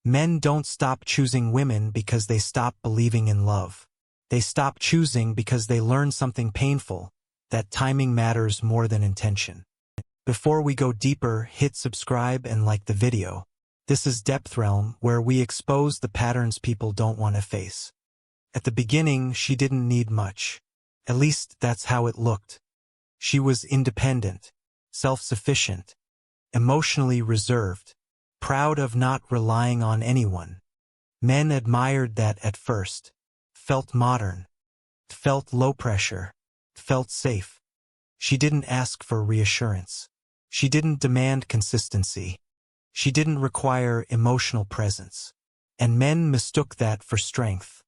Men don't stop choosing women because they stop believing in love. They stop choosing because they learn something painful, that timing matters more than intention. Before we go deeper, hit subscribe and like the video. This is Depth Realm, where we expose the patterns people don't want to face. At the beginning, she didn't need much. At least that's how it looked. She was independent, self-sufficient, emotionally reserved, proud of not relying on anyone. Men admired that at first, felt modern, felt low pressure, felt safe. She didn't ask for reassurance. She didn't demand consistency. She didn't require emotional presence. And men mistook that for strength.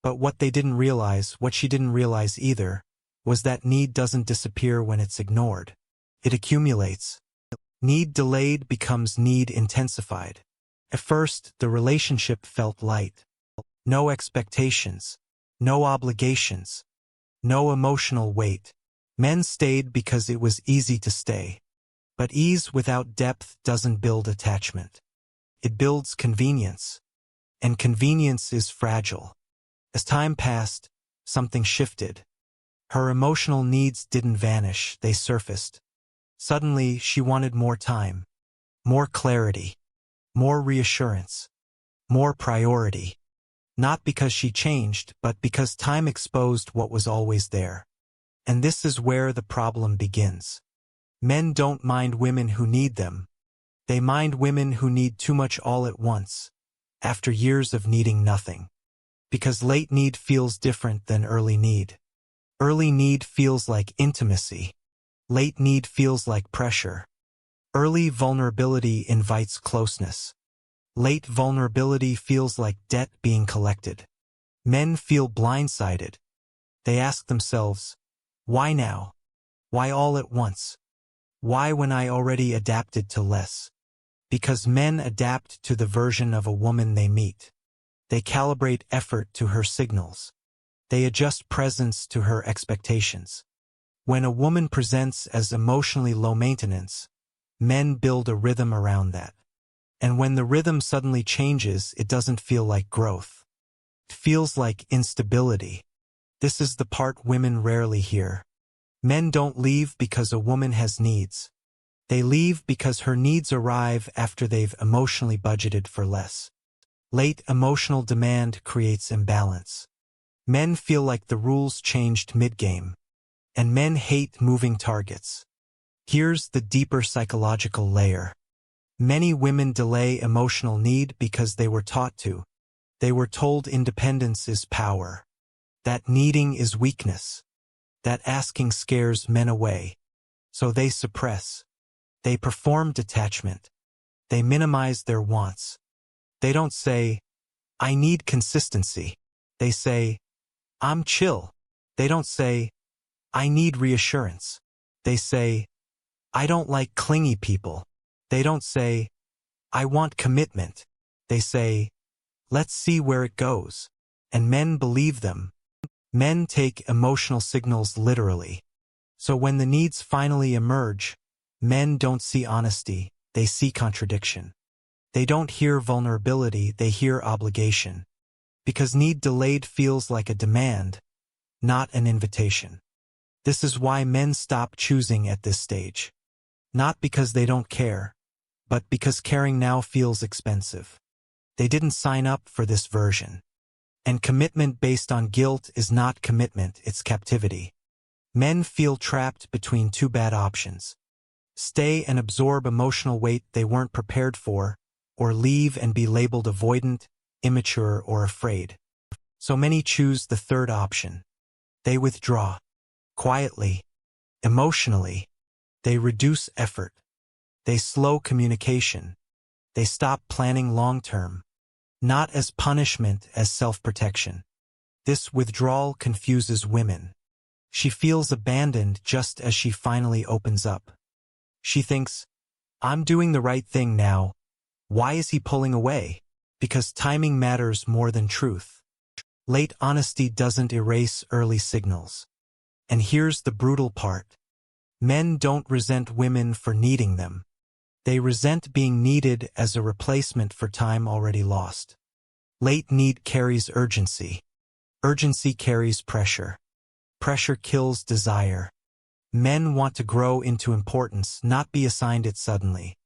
But what she didn't realize either, was that need doesn't disappear when it's ignored. It accumulates. Need delayed becomes need intensified. At first, the relationship felt light. No expectations, no obligations, no emotional weight. Men stayed because it was easy to stay. But ease without depth doesn't build attachment. It builds convenience. And convenience is fragile. As time passed, something shifted. Her emotional needs didn't vanish, they surfaced. Suddenly, she wanted more time, more clarity, more reassurance, more priority. Not because she changed, but because time exposed what was always there. And this is where the problem begins. Men don't mind women who need them. They mind women who need too much all at once, after years of needing nothing. Because late need feels different than early need. Early need feels like intimacy. Late need feels like pressure. Early vulnerability invites closeness. Late vulnerability feels like debt being collected. Men feel blindsided. They ask themselves, why now? Why all at once? Why when I already adapted to less? Because men adapt to the version of a woman they meet. They calibrate effort to her signals. They adjust presence to her expectations. When a woman presents as emotionally low maintenance, men build a rhythm around that. And when the rhythm suddenly changes, it doesn't feel like growth. It feels like instability. This is the part women rarely hear. Men don't leave because a woman has needs. They leave because her needs arrive after they've emotionally budgeted for less. Late emotional demand creates imbalance. Men feel like the rules changed mid-game. And men hate moving targets. Here's the deeper psychological layer. Many women delay emotional need because they were taught to. They were told independence is power. That needing is weakness. That asking scares men away. So they suppress. They perform detachment. They minimize their wants. They don't say, I need consistency. They say, I'm chill. They don't say, I need reassurance. They say, I don't like clingy people. They don't say, I want commitment. They say, let's see where it goes. And men believe them. Men take emotional signals literally. So when the needs finally emerge, men don't see honesty, they see contradiction. They don't hear vulnerability, they hear obligation. Because need delayed feels like a demand, not an invitation. This is why men stop choosing at this stage. Not because they don't care, but because caring now feels expensive. They didn't sign up for this version. And commitment based on guilt is not commitment, it's captivity. Men feel trapped between two bad options. Stay and absorb emotional weight they weren't prepared for, or leave and be labeled avoidant, immature, or afraid. So many choose the third option. They withdraw. Quietly. Emotionally. They reduce effort. They slow communication. They stop planning long-term. Not as punishment, as self-protection. This withdrawal confuses women. She feels abandoned just as she finally opens up. She thinks, I'm doing the right thing now. Why is he pulling away? Because timing matters more than truth. Late honesty doesn't erase early signals. And here's the brutal part. Men don't resent women for needing them. They resent being needed as a replacement for time already lost. Late need carries urgency. Urgency carries pressure. Pressure kills desire. Men want to grow into importance, not be assigned it suddenly.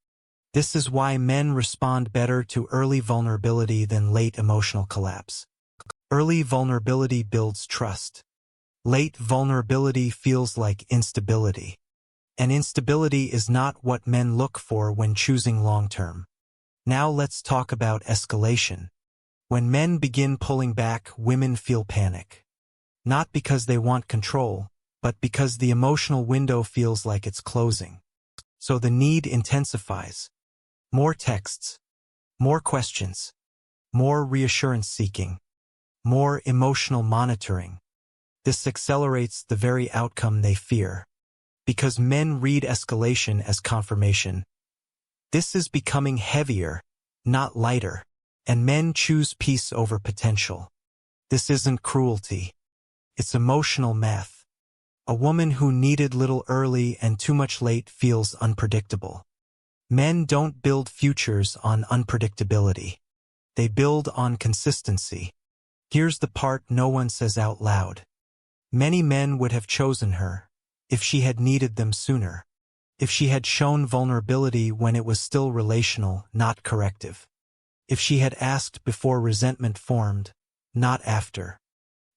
This is why men respond better to early vulnerability than late emotional collapse. Early vulnerability builds trust. Late vulnerability feels like instability. And instability is not what men look for when choosing long-term. Now let's talk about escalation. When men begin pulling back, women feel panic. Not because they want control, but because the emotional window feels like it's closing. So the need intensifies. More texts, more questions, more reassurance seeking, more emotional monitoring. This accelerates the very outcome they fear. Because men read escalation as confirmation. This is becoming heavier, not lighter, and men choose peace over potential. This isn't cruelty. It's emotional math. A woman who needed little early and too much late feels unpredictable. Men don't build futures on unpredictability. They build on consistency. Here's the part no one says out loud. Many men would have chosen her if she had needed them sooner. If she had shown vulnerability when it was still relational, not corrective. If she had asked before resentment formed, not after.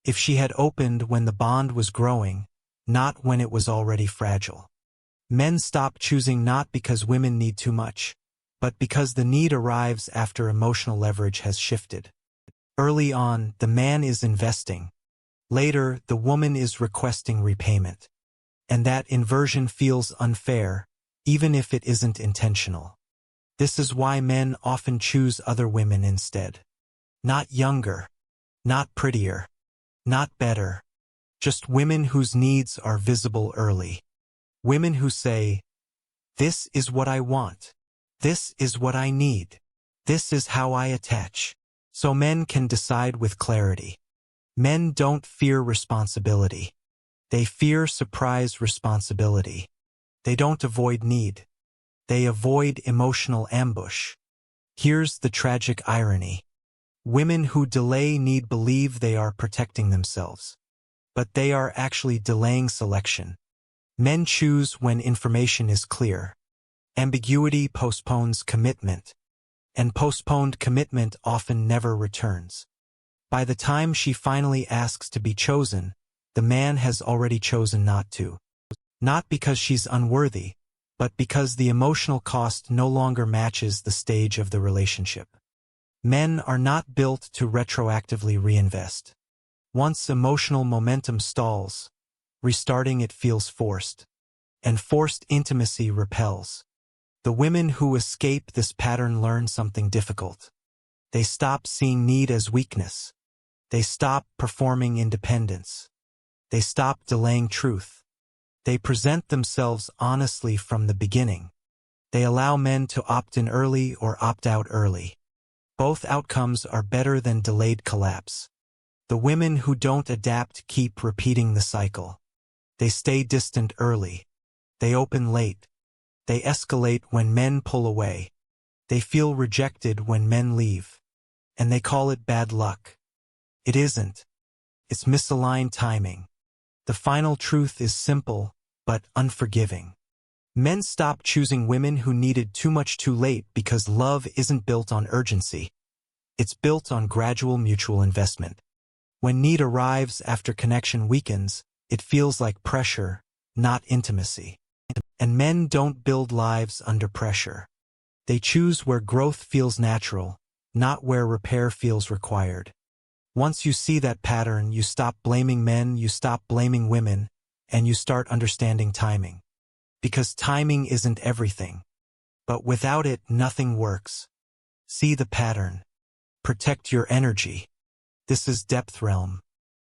If she had opened when the bond was growing, not when it was already fragile. Men stop choosing not because women need too much, but because the need arrives after emotional leverage has shifted. Early on, the man is investing. Later, the woman is requesting repayment. And that inversion feels unfair, even if it isn't intentional. This is why men often choose other women instead. Not younger, not prettier, not better. Just women whose needs are visible early. Women who say, "This is what I want. This is what I need. This is how I attach." So men can decide with clarity. Men don't fear responsibility. They fear surprise responsibility. They don't avoid need. They avoid emotional ambush. Here's the tragic irony. Women who delay need believe they are protecting themselves. But they are actually delaying selection. Men choose when information is clear. Ambiguity postpones commitment. And postponed commitment often never returns. By the time she finally asks to be chosen, the man has already chosen not to. Not because she's unworthy, but because the emotional cost no longer matches the stage of the relationship. Men are not built to retroactively reinvest. Once emotional momentum stalls, restarting it feels forced. And forced intimacy repels. The women who escape this pattern learn something difficult. They stop seeing need as weakness. They stop performing independence. They stop delaying truth. They present themselves honestly from the beginning. They allow men to opt in early or opt out early. Both outcomes are better than delayed collapse. The women who don't adapt keep repeating the cycle. They stay distant early. They open late. They escalate when men pull away. They feel rejected when men leave. And they call it bad luck. It isn't. It's misaligned timing. The final truth is simple, but unforgiving. Men stop choosing women who needed too much too late because love isn't built on urgency. It's built on gradual mutual investment. When need arrives after connection weakens, it feels like pressure, not intimacy. And men don't build lives under pressure. They choose where growth feels natural, not where repair feels required. Once you see that pattern, you stop blaming men, you stop blaming women, and you start understanding timing. Because timing isn't everything. But without it, nothing works. See the pattern. Protect your energy. This is Depth Realm.